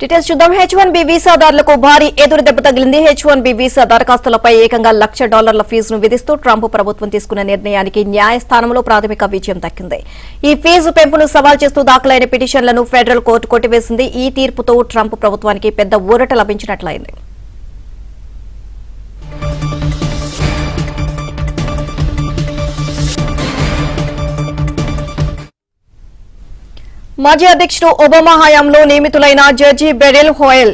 Details చూద్దాం. H1B వీసాదారులకు భారీ ఎదురు దెబ్బ తగిలింది. H1B వీసా దరఖాస్తులపై ఏకంగా $1,00,000 ఫీజును విధిస్తూ ట్రంప్ ప్రభుత్వం తీసుకున్న నిర్ణయానికి న్యాయస్థానంలో ప్రాథమిక విజయం దక్కింది. ఈ ఫీజు పెంపును సవాల్ చేస్తూ దాఖలైన పిటిషన్లను ఫెడరల్ కోర్టు కొట్టివేసింది. ఈ తీర్పుతో ట్రంప్ ప్రభుత్వానికి పెద్ద ఊరట లభించినట్లయింది. మాజీ అధ్యక్షుడు ఒబామా హయాంలో నియమితులైన జడ్జి బెరెల్ హోయల్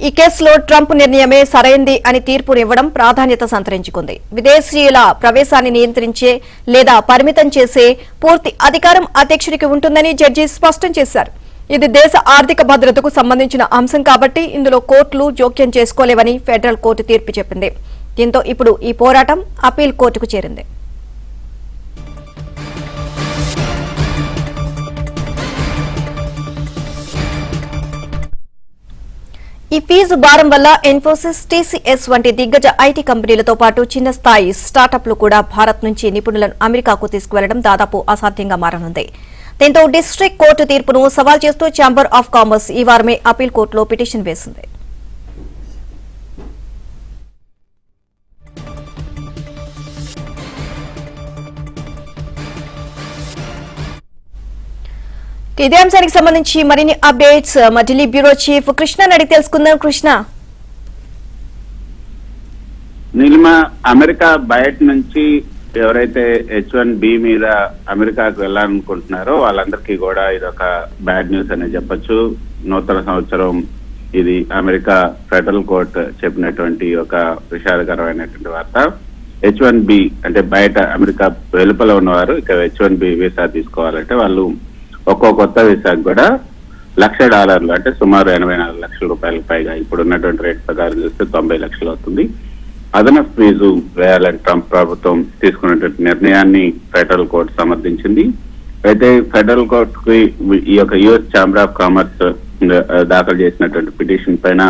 ఈ కేసులో ట్రంప్ నిర్ణయమే సరైంది అని తీర్పునివ్వడం ప్రాధాన్యత సంతరించుకుంది. విదేశీయుల ప్రవేశాన్ని నియంత్రించే లేదా పరిమితం చేసే పూర్తి అధికారం అధ్యక్షుడికి ఉంటుందని జడ్జి స్పష్టం చేశారు. ఇది దేశ ఆర్థిక భద్రతకు సంబంధించిన అంశం కాబట్టి ఇందులో కోర్టులు జోక్యం చేసుకోలేవని ఫెడరల్ కోర్టు తీర్పు చెప్పింది. దీంతో ఇప్పుడు ఈ పోరాటం అప్పీల్ కోర్టుకు చేరింది. ఈ ఫీజు భారం వల్ల ఇన్ఫోసిస్, టీసీఎస్ వంటి దిగ్గజ ఐటీ కంపెనీలతో పాటు చిన్న స్థాయి స్టార్టప్లు కూడా భారత్ నుంచి నిపుణులను అమెరికాకు తీసుకువెళ్లడం దాదాపు అసాధ్యంగా మారనుంది. దీంతో డిస్ట్రిక్ట్ కోర్టు తీర్పును సవాల్ చేస్తూ ఛాంబర్ ఆఫ్ కామర్స్ ఈ వారమే అప్పీల్ కోర్టులో పిటిషన్ వేసింది. ఇదే అంశానికి సంబంధించి మరిన్ని అప్డేట్స్ మా ఢిల్లీ బ్యూరో చీఫ్ కృష్ణ అడిగి తెలుసుకుందాం. కృష్ణ, నీలిమ, అమెరికా బయట నుంచి ఎవరైతే H1B మీద అమెరికాకు వెళ్ళాలనుకుంటున్నారో వాళ్ళందరికీ కూడా ఇదొక బ్యాడ్ న్యూస్ అనే చెప్పొచ్చు. నూతన సంవత్సరం ఇది అమెరికా ఫెడరల్ కోర్టు చెప్పినటువంటి ఒక విషాదకరమైనటువంటి వార్త. H1B అంటే బయట అమెరికా వెలుపల ఉన్నవారు ఇక H1B వీసా తీసుకోవాలంటే వాళ్ళు ఒక్కో కొత్త వీసాకు కూడా $1,00,000 అంటే సుమారు 84 లక్షల రూపాయలకు పైగా ఇప్పుడు ఉన్నటువంటి రేట్ ప్రకారం చూస్తే 90 లక్షలు అవుతుంది. అదనపు ఫీజు వేయాలని ట్రంప్ ప్రభుత్వం తీసుకున్నటువంటి నిర్ణయాన్ని ఫెడరల్ కోర్టు సమర్థించింది. అయితే ఫెడరల్ కోర్టుకి ఈ యొక్క యుఎస్ ఛాంబర్ ఆఫ్ కామర్స్ దాఖలు చేసినటువంటి పిటిషన్ పైన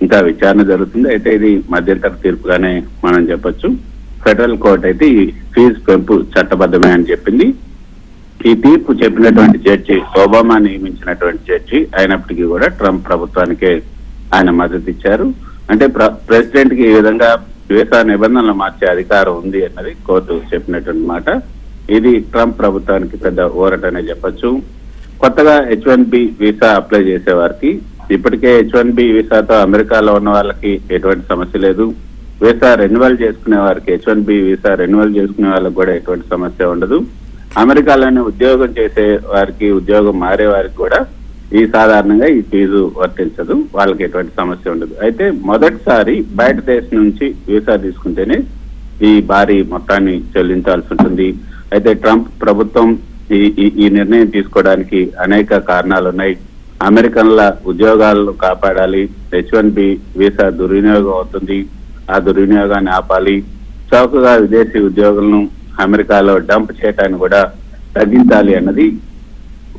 ఇంకా విచారణ జరుగుతుంది. అయితే ఇది మధ్యంతర తీర్పుగానే మనం చెప్పొచ్చు. ఫెడరల్ కోర్టు అయితే ఈ ఫీజు పెంపు చట్టబద్ధమే అని చెప్పింది. ఈ తీర్పు చెప్పినటువంటి జడ్జి ఒబామా నియమించినటువంటి జడ్జి అయినప్పటికీ కూడా ట్రంప్ ప్రభుత్వానికే ఆయన మద్దతు ఇచ్చారు. అంటే ప్రెసిడెంట్ కి ఈ విధంగా వీసా నిబంధనలు మార్చే అధికారం ఉంది అన్నది కోర్టు చెప్పినటువంటి మాట. ఇది ట్రంప్ ప్రభుత్వానికి పెద్ద ఊరటనే చెప్పొచ్చు. కొత్తగా H1B వీసా అప్లై చేసే వారికి ఇప్పటికే H1B వీసాతో అమెరికాలో ఉన్న వాళ్ళకి ఎటువంటి సమస్య లేదు. వీసా రెన్యువల్ చేసుకునే వారికి H1B వీసా రెన్యువల్ చేసుకునే వాళ్ళకి కూడా ఎటువంటి సమస్య ఉండదు. అమెరికాలోనే ఉద్యోగం చేసే వారికి, ఉద్యోగం మారే వారికి కూడా సాధారణంగా ఈ ఫీజు వర్తించదు, వాళ్ళకి ఎటువంటి సమస్య ఉండదు. అయితే మొదటిసారి బయట దేశం నుంచి వీసా తీసుకుంటేనే ఈ భారీ మొత్తాన్ని చెల్లించాల్సి ఉంటుంది. అయితే ట్రంప్ ప్రభుత్వం ఈ నిర్ణయం తీసుకోవడానికి అనేక కారణాలు ఉన్నాయి. అమెరికన్ల ఉద్యోగాలను కాపాడాలి, H1B వీసా దుర్వినియోగం అవుతుంది, ఆ దుర్వినియోగాన్ని ఆపాలి, చౌకగా విదేశీ ఉద్యోగులను అమెరికాలో డంప్ చేయటాన్ని కూడా తగ్గించాలి అన్నది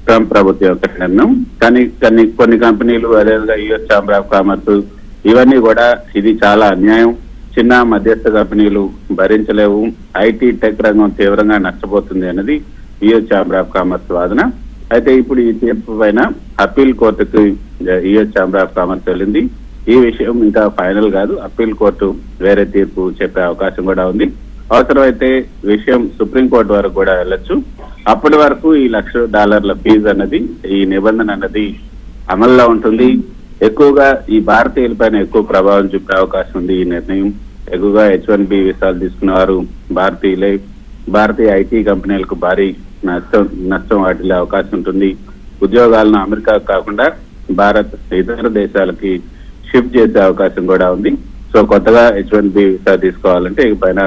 ట్రంప్ ప్రభుత్వం యొక్క నిర్ణయం. కానీ కొన్ని కంపెనీలు అదేవిధంగా యుఎస్ ఛాంబర్ ఆఫ్ కామర్స్ ఇవన్నీ కూడా ఇది చాలా అన్యాయం, చిన్న మధ్యస్థ కంపెనీలు భరించలేవు, ఐటీ టెక్ రంగం తీవ్రంగా నష్టపోతుంది అన్నది యుఎస్ ఛాంబర్ ఆఫ్ కామర్స్ వాదన. అయితే ఇప్పుడు ఈ తీర్పు పైన అప్పీల్ కోర్టుకు యుఎస్ ఛాంబర్ ఆఫ్ కామర్స్ వెళ్ళింది. ఈ విషయం ఇంకా ఫైనల్ కాదు, అప్పీల్ కోర్టు వేరే తీర్పు చెప్పే అవకాశం కూడా ఉంది. అవసరమైతే విషయం సుప్రీంకోర్టు వరకు కూడా వెళ్ళొచ్చు. అప్పటి వరకు ఈ $1,00,000 ఫీజు అన్నది, ఈ నిబంధన అన్నది అమల్లో ఉంటుంది. ఎక్కువగా ఈ భారతీయులపైన ఎక్కువ ప్రభావం చూపే అవకాశం ఉంది ఈ నిర్ణయం. ఎక్కువగా H1B వీసాలు తీసుకున్న వారు భారతీయులే. భారతీయ ఐటీ కంపెనీలకు భారీ నష్టం వాటిల్లే అవకాశం ఉంటుంది. ఉద్యోగాలను అమెరికా కాకుండా భారత్ ఇతర దేశాలకి షిఫ్ట్ చేసే అవకాశం కూడా ఉంది. సో కొత్తగా H1B వీసా తీసుకోవాలంటే ఇక పైన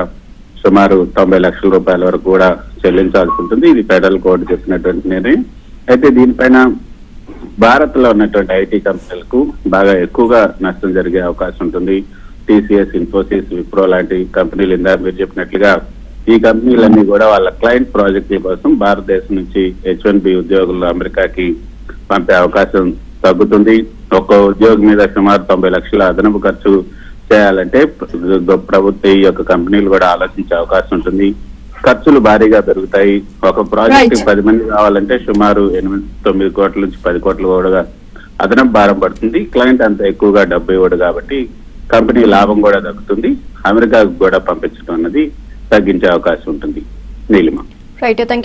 సుమారు 90 లక్షల రూపాయల వరకు కూడా చెల్లించాల్సి ఉంటుంది. ఇది ఫెడరల్ కోర్టు చెప్పినటువంటి నిర్ణయం. అయితే దీనిపైన భారత్ లో ఉన్నటువంటి ఐటీ కంపెనీలకు బాగా ఎక్కువగా నష్టం జరిగే అవకాశం ఉంటుంది. టీసీఎస్, ఇన్ఫోసిస్, విప్రో లాంటి కంపెనీలు ఇందాక మీరు చెప్పినట్లుగా ఈ కంపెనీలన్నీ కూడా వాళ్ళ క్లయింట్ ప్రాజెక్టుల కోసం భారతదేశం నుంచి H1B ఉద్యోగులు అమెరికాకి పంపే అవకాశం తగ్గుతుంది. ఒక్క ఉద్యోగి మీద సుమారు 90 లక్షల అదనపు ఖర్చు చేయాలంటే ప్రభుత్వ ఈ యొక్క కంపెనీలు కూడా ఆలోచించే అవకాశం ఉంటుంది. ఖర్చులు భారీగా పెరుగుతాయి. ఒక ప్రాజెక్ట్ 10 మంది కావాలంటే సుమారు 8-9 కోట్ల నుంచి 10 కోట్ల కూడా అదనపు భారం పడుతుంది. క్లయింట్ అంత ఎక్కువగా డబ్బు ఇవ్వడు కాబట్టి కంపెనీ లాభం కూడా దక్కుతుంది. అమెరికాకు కూడా పంపించడం అన్నది తగ్గించే అవకాశం ఉంటుంది. నీలిమ. Right, thank you.